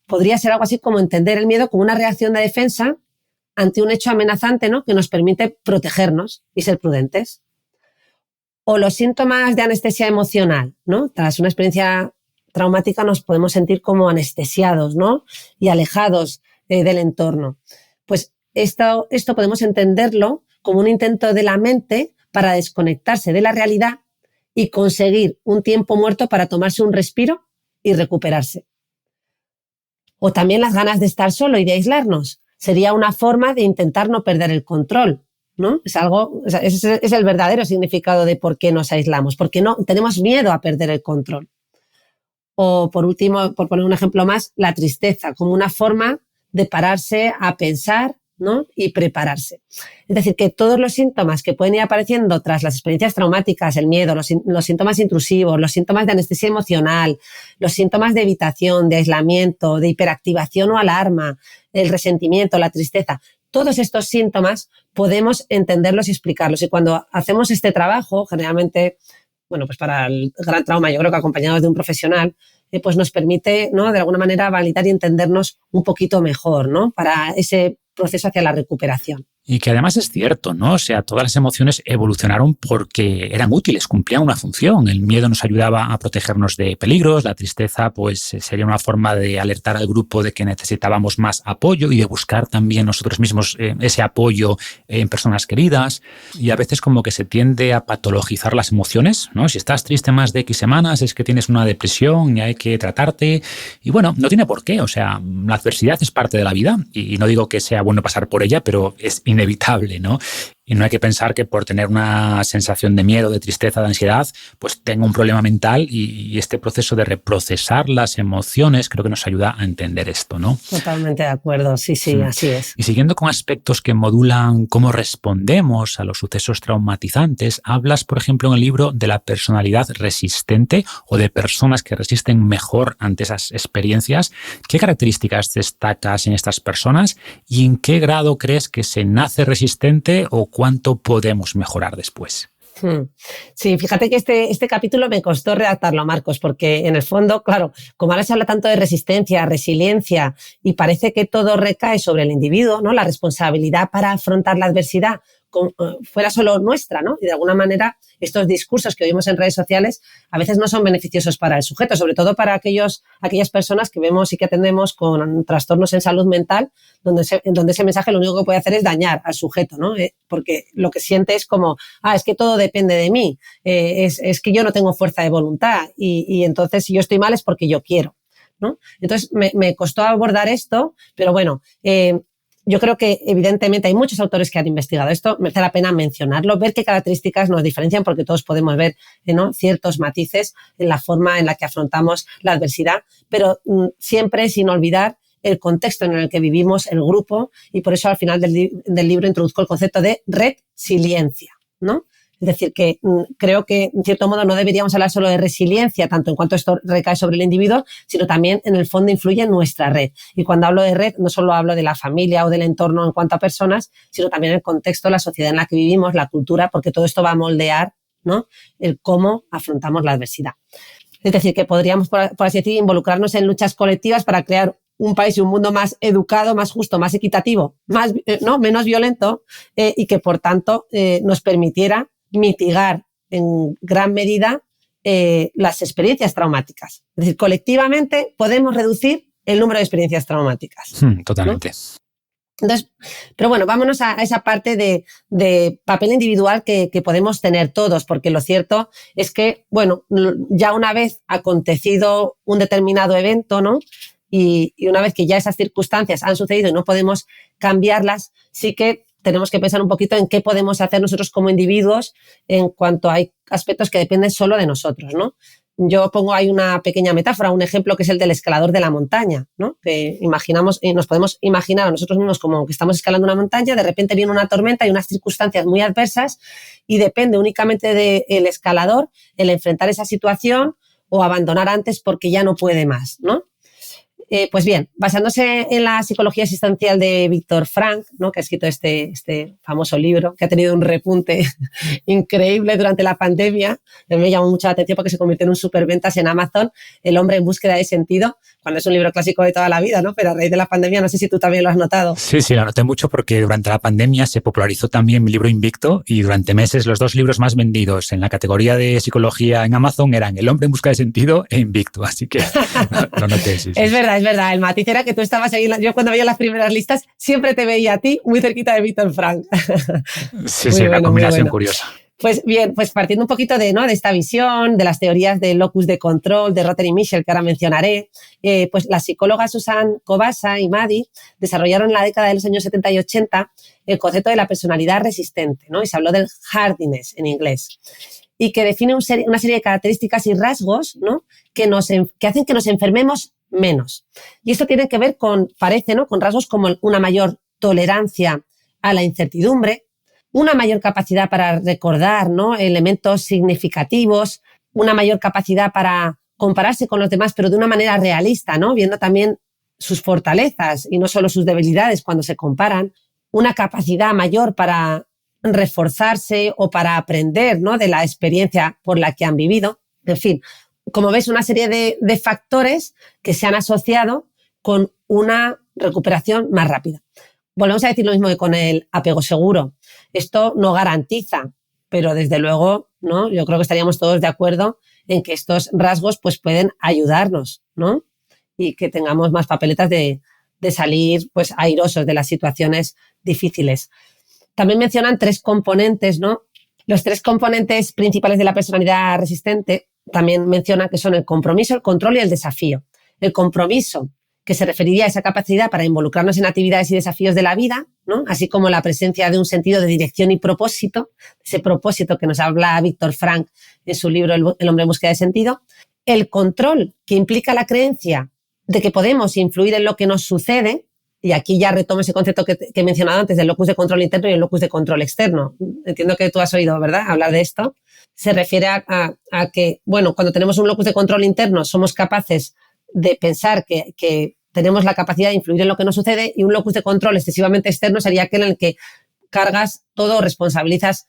S2: podría ser algo así como entender el miedo como una reacción de defensa ante un hecho amenazante, ¿no?, que nos permite protegernos y ser prudentes. O los síntomas de anestesia emocional, ¿no? Tras una experiencia traumática nos podemos sentir como anestesiados, ¿no?, y alejados del entorno. Pues esto podemos entenderlo como un intento de la mente para desconectarse de la realidad y conseguir un tiempo muerto para tomarse un respiro y recuperarse. O también las ganas de estar solo y de aislarnos. Sería una forma de intentar no perder el control, ¿no? Ese es el verdadero significado de por qué nos aislamos, porque no tenemos miedo a perder el control. O por último, por poner un ejemplo más, la tristeza como una forma de pararse a pensar, ¿no?, y prepararse. Es decir, que todos los síntomas que pueden ir apareciendo tras las experiencias traumáticas, el miedo, los síntomas intrusivos, los síntomas de anestesia emocional, los síntomas de evitación, de aislamiento, de hiperactivación o alarma, el resentimiento, la tristeza, todos estos síntomas podemos entenderlos y explicarlos. Y cuando hacemos este trabajo, generalmente, pues para el gran trauma, yo creo que acompañados de un profesional, pues nos permite, ¿no?, de alguna manera validar y entendernos un poquito mejor, ¿no?, para ese proceso hacia la recuperación.
S1: Y que además es cierto, ¿no? O sea, todas las emociones evolucionaron porque eran útiles, cumplían una función. El miedo nos ayudaba a protegernos de peligros, la tristeza pues sería una forma de alertar al grupo de que necesitábamos más apoyo y de buscar también nosotros mismos ese apoyo en personas queridas. Y a veces como que se tiende a patologizar las emociones, ¿no? Si estás triste más de X semanas es que tienes una depresión y hay que tratarte. Y bueno, no tiene por qué. O sea, la adversidad es parte de la vida y no digo que sea bueno pasar por ella, pero es inevitable, ¿no? Y no hay que pensar que por tener una sensación de miedo, de tristeza, de ansiedad, pues tengo un problema mental y este proceso de reprocesar las emociones creo que nos ayuda a entender esto, ¿no?
S2: Totalmente de acuerdo, sí, así es.
S1: Y siguiendo con aspectos que modulan cómo respondemos a los sucesos traumatizantes, hablas, por ejemplo, en el libro de la personalidad resistente o de personas que resisten mejor ante esas experiencias. ¿Qué características destacas en estas personas y en qué grado crees que se nace resistente o cuánto podemos mejorar después?
S2: Sí, fíjate que este capítulo me costó redactarlo, Marcos, porque en el fondo, claro, como ahora se habla tanto de resistencia, resiliencia y parece que todo recae sobre el individuo, ¿no?, la responsabilidad para afrontar la adversidad fuera solo nuestra, ¿no? Y de alguna manera estos discursos que oímos en redes sociales a veces no son beneficiosos para el sujeto, sobre todo para aquellas personas que vemos y que atendemos con trastornos en salud mental, donde ese mensaje lo único que puede hacer es dañar al sujeto, ¿no? Porque lo que siente es como, es que todo depende de mí, es que yo no tengo fuerza de voluntad y entonces si yo estoy mal es porque yo quiero, ¿no? Entonces me costó abordar esto, pero bueno, yo creo que evidentemente hay muchos autores que han investigado esto, merece la pena mencionarlo, ver qué características nos diferencian, porque todos podemos ver, ¿no?, ciertos matices en la forma en la que afrontamos la adversidad, pero siempre sin olvidar el contexto en el que vivimos, el grupo, y por eso al final del libro introduzco el concepto de resiliencia, ¿no? Es decir, que creo que, en cierto modo, no deberíamos hablar solo de resiliencia, tanto en cuanto esto recae sobre el individuo, sino también, en el fondo, influye en nuestra red. Y cuando hablo de red, no solo hablo de la familia o del entorno en cuanto a personas, sino también el contexto, la sociedad en la que vivimos, la cultura, porque todo esto va a moldear, ¿no?, el cómo afrontamos la adversidad. Es decir, que podríamos, por así decir, involucrarnos en luchas colectivas para crear un país y un mundo más educado, más justo, más equitativo, menos violento, y que, por tanto, nos permitiera mitigar en gran medida las experiencias traumáticas. Es decir, colectivamente podemos reducir el número de experiencias traumáticas.
S1: Totalmente.
S2: ¿No? Entonces, pero bueno, vámonos a esa parte de papel individual que podemos tener todos, porque lo cierto es que, bueno, ya una vez acontecido un determinado evento, ¿no?, y una vez que ya esas circunstancias han sucedido y no podemos cambiarlas, sí que tenemos que pensar un poquito en qué podemos hacer nosotros como individuos en cuanto hay aspectos que dependen solo de nosotros, ¿no? Yo pongo ahí una pequeña metáfora, un ejemplo que es el del escalador de la montaña, ¿no? Que imaginamos y nos podemos imaginar a nosotros mismos como que estamos escalando una montaña, de repente viene una tormenta y unas circunstancias muy adversas y depende únicamente del escalador el enfrentar esa situación o abandonar antes porque ya no puede más, ¿no? Pues bien, basándose en la psicología existencial de Viktor Frankl, ¿no?, que ha escrito este famoso libro, que ha tenido un repunte increíble durante la pandemia, me llamó mucho la atención porque se convirtió en un superventas en Amazon, El hombre en búsqueda de sentido, cuando es un libro clásico de toda la vida, ¿no? Pero a raíz de la pandemia, no sé si tú también lo has notado.
S1: Sí, lo noté mucho porque durante la pandemia se popularizó también mi libro Invicto y durante meses los dos libros más vendidos en la categoría de psicología en Amazon eran El hombre en busca de sentido e Invicto, así que lo noté. Sí.
S2: Es verdad, el matiz era que tú estabas ahí, yo cuando veía las primeras listas siempre te veía a ti muy cerquita de Viktor Frankl.
S1: Sí, una combinación curiosa.
S2: Pues bien, pues partiendo un poquito de esta visión, de las teorías del locus de control, de Rotter y Mischel, que ahora mencionaré, pues las psicólogas Susan Kobasa y Maddy desarrollaron en la década de los años 70 y 80 el concepto de la personalidad resistente, ¿no? Y se habló del hardiness en inglés, y que define una serie de características y rasgos, ¿no?, que hacen que nos enfermemos menos. Y esto tiene que ver con rasgos como una mayor tolerancia a la incertidumbre, una mayor capacidad para recordar, ¿no?, elementos significativos, una mayor capacidad para compararse con los demás, pero de una manera realista, ¿no?, viendo también sus fortalezas y no solo sus debilidades cuando se comparan, una capacidad mayor para reforzarse o para aprender, ¿no?, de la experiencia por la que han vivido. En fin, como ves, una serie de factores que se han asociado con una recuperación más rápida. Volvemos a decir lo mismo que con el apego seguro. Esto no garantiza, pero desde luego, ¿no?, yo creo que estaríamos todos de acuerdo en que estos rasgos pues pueden ayudarnos, ¿no?, y que tengamos más papeletas de salir pues airosos de las situaciones difíciles. También mencionan 3 componentes, ¿no? Los 3 componentes principales de la personalidad resistente también mencionan que son el compromiso, el control y el desafío. El compromiso, que se referiría a esa capacidad para involucrarnos en actividades y desafíos de la vida, ¿no?, así como la presencia de un sentido de dirección y propósito, ese propósito que nos habla Viktor Frankl en su libro El hombre en búsqueda de sentido. El control, que implica la creencia de que podemos influir en lo que nos sucede, y aquí ya retomo ese concepto que he mencionado antes del locus de control interno y el locus de control externo. Entiendo que tú has oído, ¿verdad?, hablar de esto. Se refiere a que, bueno, cuando tenemos un locus de control interno somos capaces de pensar que tenemos la capacidad de influir en lo que nos sucede, y un locus de control excesivamente externo sería aquel en el que cargas todo o responsabilizas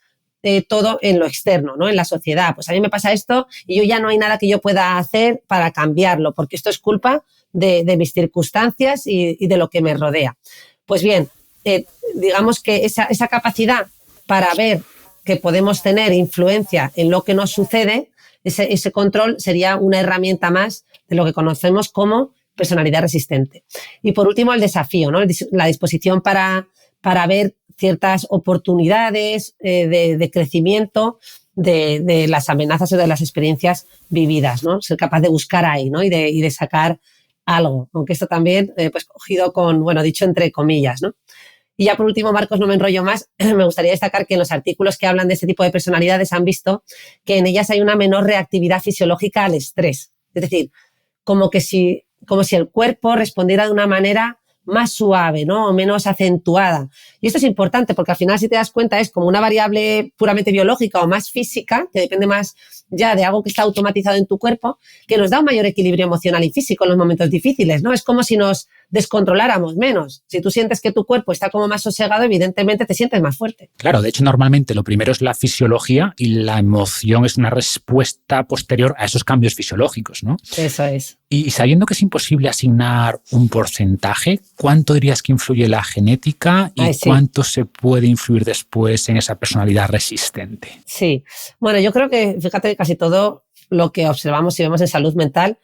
S2: todo en lo externo, ¿no?, en la sociedad. Pues a mí me pasa esto y yo ya no hay nada que yo pueda hacer para cambiarlo, porque esto es culpa de mis circunstancias y de lo que me rodea. Pues bien, digamos que esa capacidad para ver que podemos tener influencia en lo que nos sucede, ese control sería una herramienta más de lo que conocemos como personalidad resistente. Y por último, el desafío, ¿no?, la disposición para ver ciertas oportunidades de crecimiento de las amenazas o de las experiencias vividas, ¿no? Ser capaz de buscar ahí, ¿no?, y de sacar algo, aunque esto también pues cogido con, bueno, dicho entre comillas, ¿no? Y ya por último, Marcos, no me enrollo más, me gustaría destacar que en los artículos que hablan de este tipo de personalidades han visto que en ellas hay una menor reactividad fisiológica al estrés. Es decir, como que si como si el cuerpo respondiera de una manera más suave, ¿no? O menos acentuada. Y esto es importante porque al final, si te das cuenta, es como una variable puramente biológica o más física, que depende más ya de algo que está automatizado en tu cuerpo, que nos da un mayor equilibrio emocional y físico en los momentos difíciles, ¿no? Es como si nos descontroláramos menos. Si tú sientes que tu cuerpo está como más sosegado, evidentemente te sientes más fuerte.
S1: Claro, de hecho, normalmente lo primero es la fisiología y la emoción es una respuesta posterior a esos cambios fisiológicos, ¿no?
S2: Eso es.
S1: Y sabiendo que es imposible asignar un porcentaje, ¿cuánto dirías que influye la genética y cuánto se puede influir después en esa personalidad resistente?
S2: Sí. Bueno, yo creo que, fíjate, que casi todo lo que observamos y vemos en salud mental,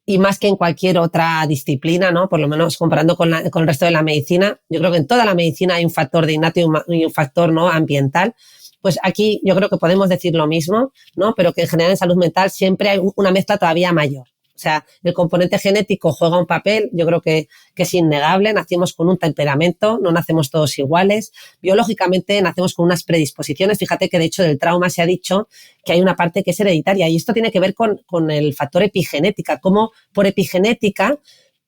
S2: y más que en cualquier otra disciplina, ¿no? Por lo menos comparando con el resto de la medicina, yo creo que en toda la medicina hay un factor de innato y un factor, ¿no?, ambiental. Pues aquí yo creo que podemos decir lo mismo, ¿no? Pero que en general en salud mental siempre hay una mezcla todavía mayor. O sea, el componente genético juega un papel, yo creo que es innegable. Nacemos con un temperamento, no nacemos todos iguales. Biológicamente nacemos con unas predisposiciones. Fíjate que de hecho del trauma se ha dicho que hay una parte que es hereditaria y esto tiene que ver con el factor epigenética, como por epigenética,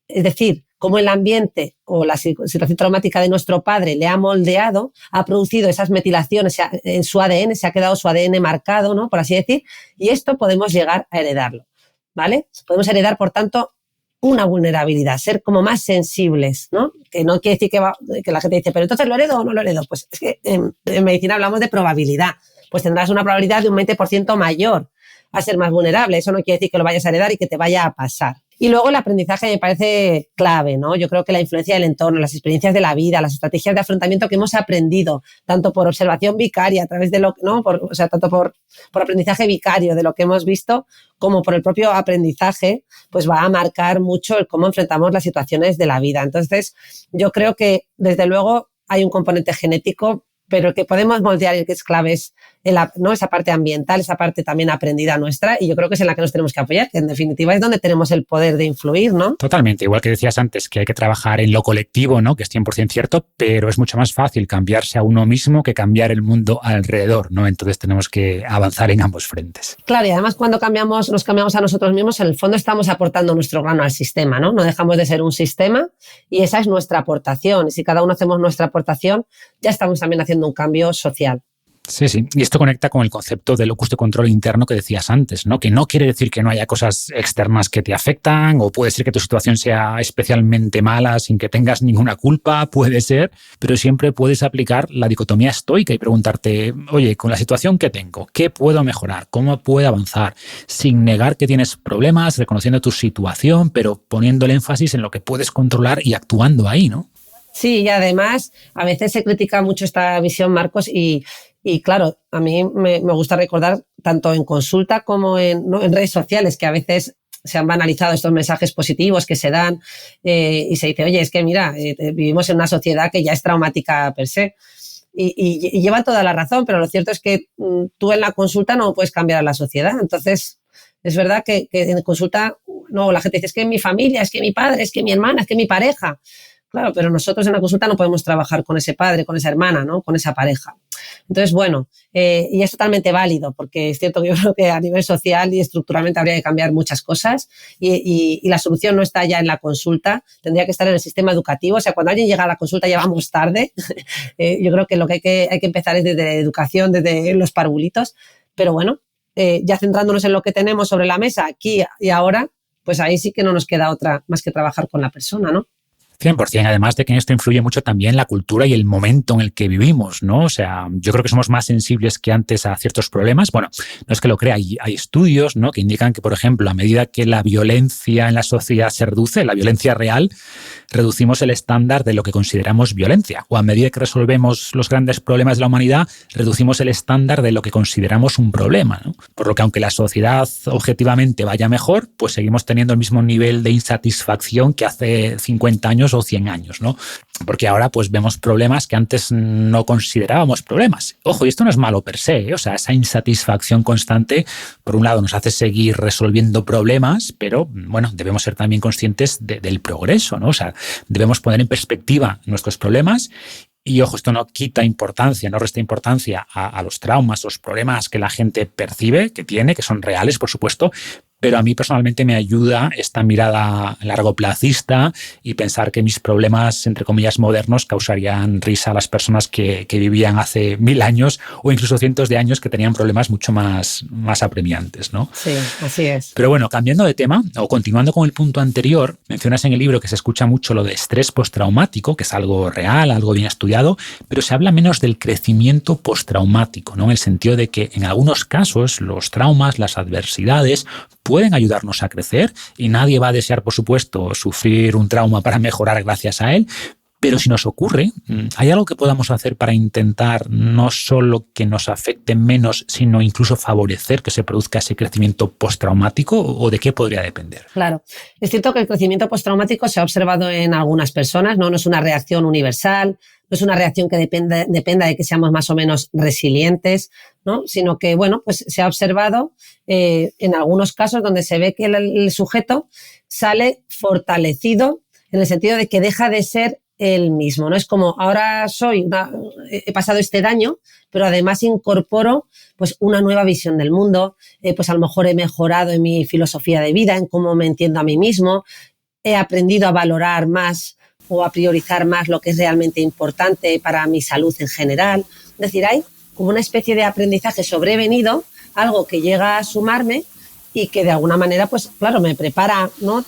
S2: es decir, cómo el ambiente o la situación traumática de nuestro padre le ha moldeado, ha producido esas metilaciones en su ADN, se ha quedado su ADN marcado, ¿no?, por así decir, y esto podemos llegar a heredarlo, ¿vale? Podemos heredar, por tanto, una vulnerabilidad, ser como más sensibles, ¿no? Que no quiere decir que la gente dice, pero entonces ¿lo heredo o no lo heredo? Pues es que en medicina hablamos de probabilidad, pues tendrás una probabilidad de un 20% mayor a ser más vulnerable. Eso no quiere decir que lo vayas a heredar y que te vaya a pasar. Y luego el aprendizaje me parece clave, ¿no? Yo creo que la influencia del entorno, las experiencias de la vida, las estrategias de afrontamiento que hemos aprendido, tanto por observación vicaria, a través de ¿no? Tanto por aprendizaje vicario de lo que hemos visto, como por el propio aprendizaje, pues va a marcar mucho el cómo enfrentamos las situaciones de la vida. Entonces, yo creo que, desde luego, hay un componente genético, pero que podemos moldear y que es clave es ¿no?, esa parte ambiental, esa parte también aprendida nuestra, y yo creo que es en la que nos tenemos que apoyar, que en definitiva es donde tenemos el poder de influir, ¿no?
S1: Totalmente, igual que decías antes, que hay que trabajar en lo colectivo, ¿no?, que es 100% cierto, pero es mucho más fácil cambiarse a uno mismo que cambiar el mundo alrededor, ¿no? Entonces tenemos que avanzar en ambos frentes.
S2: Claro, y además cuando nos cambiamos a nosotros mismos, en el fondo estamos aportando nuestro grano al sistema, ¿no? No dejamos de ser un sistema y esa es nuestra aportación, y si cada uno hacemos nuestra aportación, ya estamos también haciendo un cambio social.
S1: Sí, sí. Y esto conecta con el concepto de locus de control interno que decías antes, ¿no? Que no quiere decir que no haya cosas externas que te afectan, o puede ser que tu situación sea especialmente mala sin que tengas ninguna culpa, puede ser, pero siempre puedes aplicar la dicotomía estoica y preguntarte, oye, con la situación que tengo, ¿qué puedo mejorar? ¿Cómo puedo avanzar? Sin negar que tienes problemas, reconociendo tu situación, pero poniendo el énfasis en lo que puedes controlar y actuando ahí, ¿no?
S2: Sí, y además a veces se critica mucho esta visión, Marcos, y claro, a mí me gusta recordar tanto en consulta como en redes sociales, que a veces se han banalizado estos mensajes positivos que se dan y se dice, oye, es que mira, vivimos en una sociedad que ya es traumática per se. Y lleva toda la razón, pero lo cierto es que tú en la consulta no puedes cambiar a la sociedad. Entonces, es verdad que en consulta no, la gente dice, es que mi familia, es que mi padre, es que mi hermana, es que mi pareja. Claro, pero nosotros en la consulta no podemos trabajar con ese padre, con esa hermana, ¿no?, con esa pareja. Entonces, bueno, y es totalmente válido, porque es cierto que yo creo que a nivel social y estructuralmente habría que cambiar muchas cosas y la solución no está ya en la consulta, tendría que estar en el sistema educativo. O sea, cuando alguien llega a la consulta ya vamos tarde. Yo creo que lo que hay que empezar es desde la educación, desde los parvulitos, pero bueno, ya centrándonos en lo que tenemos sobre la mesa aquí y ahora, pues ahí sí que no nos queda otra más que trabajar con la persona, ¿no?
S1: 100%, además de que en esto influye mucho también la cultura y el momento en el que vivimos, ¿no? O sea, yo creo que somos más sensibles que antes a ciertos problemas. Bueno, no es que lo crea, hay estudios, ¿no?, que indican que, por ejemplo, a medida que la violencia en la sociedad se reduce, la violencia real, reducimos el estándar de lo que consideramos violencia. O a medida que resolvemos los grandes problemas de la humanidad, reducimos el estándar de lo que consideramos un problema, ¿no? Por lo que aunque la sociedad objetivamente vaya mejor, pues seguimos teniendo el mismo nivel de insatisfacción que hace 50 años o 100 años, ¿no? Porque ahora pues vemos problemas que antes no considerábamos problemas. Ojo, y esto no es malo per se, ¿eh? O sea, esa insatisfacción constante, por un lado, nos hace seguir resolviendo problemas, pero bueno, debemos ser también conscientes del progreso, ¿no? O sea, debemos poner en perspectiva nuestros problemas. Y ojo, esto no quita importancia, no resta importancia a los traumas, los problemas que la gente percibe, que tiene, que son reales, por supuesto, pero a mí personalmente me ayuda esta mirada largoplacista y pensar que mis problemas, entre comillas, modernos causarían risa a las personas que vivían hace 1000 años o incluso cientos de años que tenían problemas mucho más apremiantes, ¿no?
S2: Sí, así es.
S1: Pero bueno, cambiando de tema o continuando con el punto anterior, mencionas en el libro que se escucha mucho lo de estrés postraumático, que es algo real, algo bien estudiado, pero se habla menos del crecimiento postraumático, ¿no? En el sentido de que en algunos casos los traumas, las adversidades pueden ayudarnos a crecer y nadie va a desear, por supuesto, sufrir un trauma para mejorar gracias a él. Pero si nos ocurre, ¿hay algo que podamos hacer para intentar no solo que nos afecte menos, sino incluso favorecer que se produzca ese crecimiento postraumático? ¿O de qué podría depender?
S2: Claro. Es cierto que el crecimiento postraumático se ha observado en algunas personas, ¿no? No es una reacción universal, no es una reacción que dependa de que seamos más o menos resilientes, ¿no? Sino que, bueno, pues se ha observado en algunos casos donde se ve que el sujeto sale fortalecido en el sentido de que deja de ser él mismo, ¿no? Es como, ahora he pasado este daño, pero además incorporo pues una nueva visión del mundo, pues a lo mejor he mejorado en mi filosofía de vida, en cómo me entiendo a mí mismo, he aprendido a valorar más o a priorizar más lo que es realmente importante para mi salud en general. Es decir, hay como una especie de aprendizaje sobrevenido, algo que llega a sumarme y que de alguna manera, pues claro, me prepara, ¿no?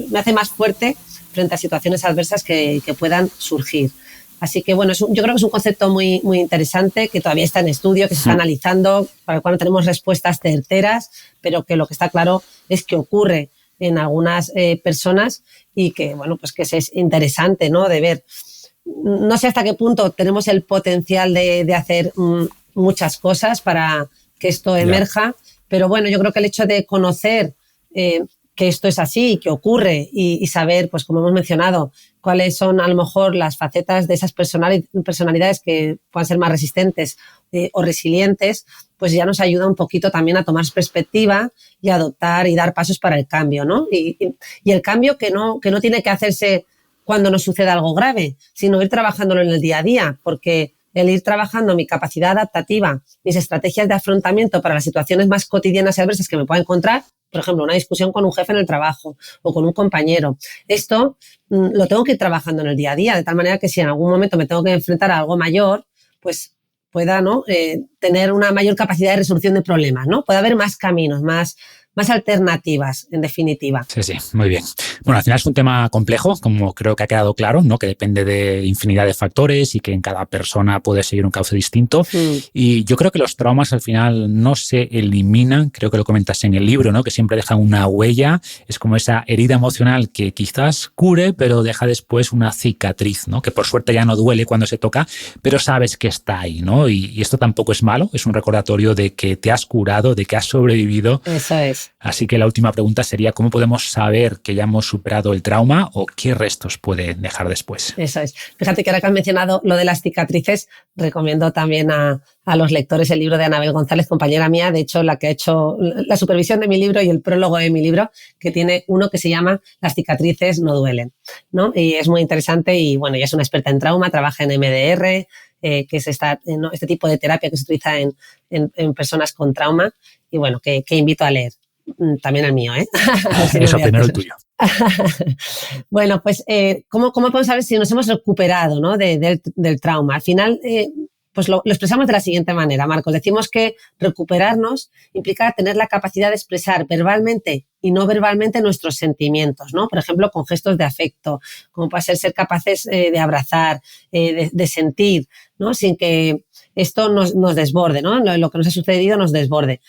S2: Me hace más fuerte frente a situaciones adversas que puedan surgir. Así que, bueno, yo creo que es un concepto muy, muy interesante, que todavía está en estudio, que se está analizando, para el cual no tenemos respuestas certeras, pero que lo que está claro es que ocurre en algunas personas y que, bueno, pues que es interesante, ¿no? De ver. No sé hasta qué punto tenemos el potencial de hacer muchas cosas para que esto emerja, pero bueno, yo creo que el hecho de conocer que esto es así, que ocurre y saber, pues como hemos mencionado, cuáles son a lo mejor las facetas de esas personalidades que puedan ser más resistentes o resilientes, pues ya nos ayuda un poquito también a tomar perspectiva y adoptar y dar pasos para el cambio, ¿no? Y el cambio que no tiene que hacerse cuando nos suceda algo grave, sino ir trabajándolo en el día a día, porque el ir trabajando mi capacidad adaptativa, mis estrategias de afrontamiento para las situaciones más cotidianas y adversas que me pueda encontrar, por ejemplo, una discusión con un jefe en el trabajo o con un compañero. Esto lo tengo que ir trabajando en el día a día, de tal manera que si en algún momento me tengo que enfrentar a algo mayor, pues pueda, ¿no? Tener una mayor capacidad de resolución de problemas, ¿no? Puede haber más caminos, más alternativas, en definitiva.
S1: Sí, muy bien. Bueno, al final es un tema complejo, como creo que ha quedado claro, ¿no? Que depende de infinidad de factores y que en cada persona puede seguir un cauce distinto. Y yo creo que los traumas al final no se eliminan, creo que lo comentas en el libro, ¿no? Que siempre dejan una huella, es como esa herida emocional que quizás cure, pero deja después una cicatriz, ¿no? Que por suerte ya no duele cuando se toca, pero sabes que está ahí, ¿no? Y esto tampoco es malo, es un recordatorio de que te has curado, de que has sobrevivido.
S2: Eso es.
S1: Así que la última pregunta sería, ¿cómo podemos saber que ya hemos superado el trauma o qué restos puede dejar después?
S2: Eso es. Fíjate que ahora que has mencionado lo de las cicatrices, recomiendo también a los lectores el libro de Anabel González, compañera mía, de hecho, la que ha hecho la supervisión de mi libro y el prólogo de mi libro, que tiene uno que se llama Las cicatrices no duelen, ¿no? Y es muy interesante y, bueno, ella es una experta en trauma, trabaja en MDR, que es este tipo de terapia que se utiliza en personas con trauma y, bueno, que invito a leer. También el mío, ¿eh?
S1: Eso, primero el tuyo.
S2: Bueno, pues, ¿cómo podemos saber si nos hemos recuperado, ¿no? del trauma? Al final, pues lo expresamos de la siguiente manera, Marcos. Decimos que recuperarnos implica tener la capacidad de expresar verbalmente y no verbalmente nuestros sentimientos, ¿no? Por ejemplo, con gestos de afecto, como puede ser capaces de abrazar, de sentir, ¿no? Sin que esto nos desborde, ¿no? Lo que nos ha sucedido nos desborde.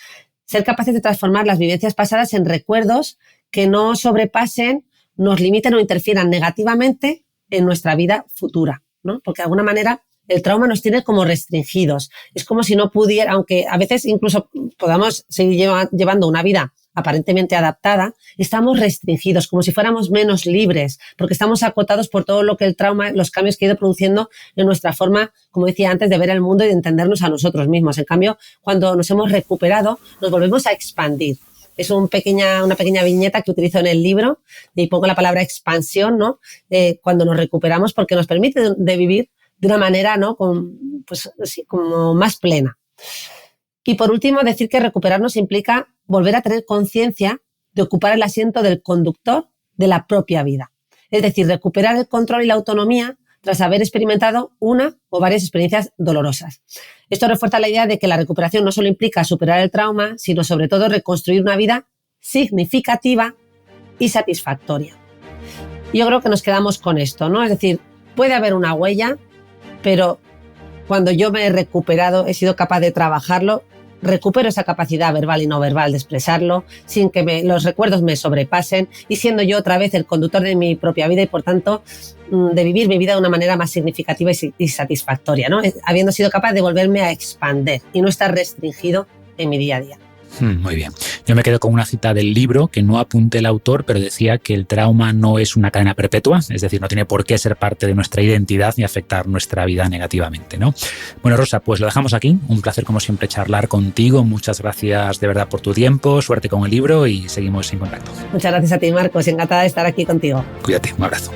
S2: Ser capaces de transformar las vivencias pasadas en recuerdos que no sobrepasen, nos limiten o interfieran negativamente en nuestra vida futura, ¿no? Porque de alguna manera el trauma nos tiene como restringidos. Es como si no pudiera, aunque a veces incluso podamos seguir llevando una vida aparentemente adaptada, estamos restringidos, como si fuéramos menos libres, porque estamos acotados por todo lo que el trauma, los cambios que ha ido produciendo en nuestra forma, como decía antes, de ver el mundo y de entendernos a nosotros mismos. En cambio, cuando nos hemos recuperado, nos volvemos a expandir. Es una pequeña viñeta que utilizo en el libro y pongo la palabra expansión, ¿no? Cuando nos recuperamos, porque nos permite de vivir de una manera, ¿no? Como más plena. Y por último, decir que recuperarnos implica volver a tener conciencia de ocupar el asiento del conductor de la propia vida. Es decir, recuperar el control y la autonomía tras haber experimentado una o varias experiencias dolorosas. Esto refuerza la idea de que la recuperación no solo implica superar el trauma, sino sobre todo reconstruir una vida significativa y satisfactoria. Yo creo que nos quedamos con esto, ¿no? Es decir, puede haber una huella, pero cuando yo me he recuperado, he sido capaz de trabajarlo, recupero esa capacidad verbal y no verbal de expresarlo sin que los recuerdos me sobrepasen y siendo yo otra vez el conductor de mi propia vida y, por tanto, de vivir mi vida de una manera más significativa y satisfactoria, ¿no? Habiendo sido capaz de volverme a expandir y no estar restringido en mi día a día.
S1: Muy bien. Yo me quedo con una cita del libro que no apunté el autor, pero decía que el trauma no es una cadena perpetua, es decir, no tiene por qué ser parte de nuestra identidad ni afectar nuestra vida negativamente, ¿no? Bueno, Rosa, pues lo dejamos aquí. Un placer, como siempre, charlar contigo. Muchas gracias de verdad por tu tiempo, suerte con el libro y seguimos en contacto.
S2: Muchas gracias a ti, Marcos. Encantada de estar aquí contigo.
S1: Cuídate, un abrazo.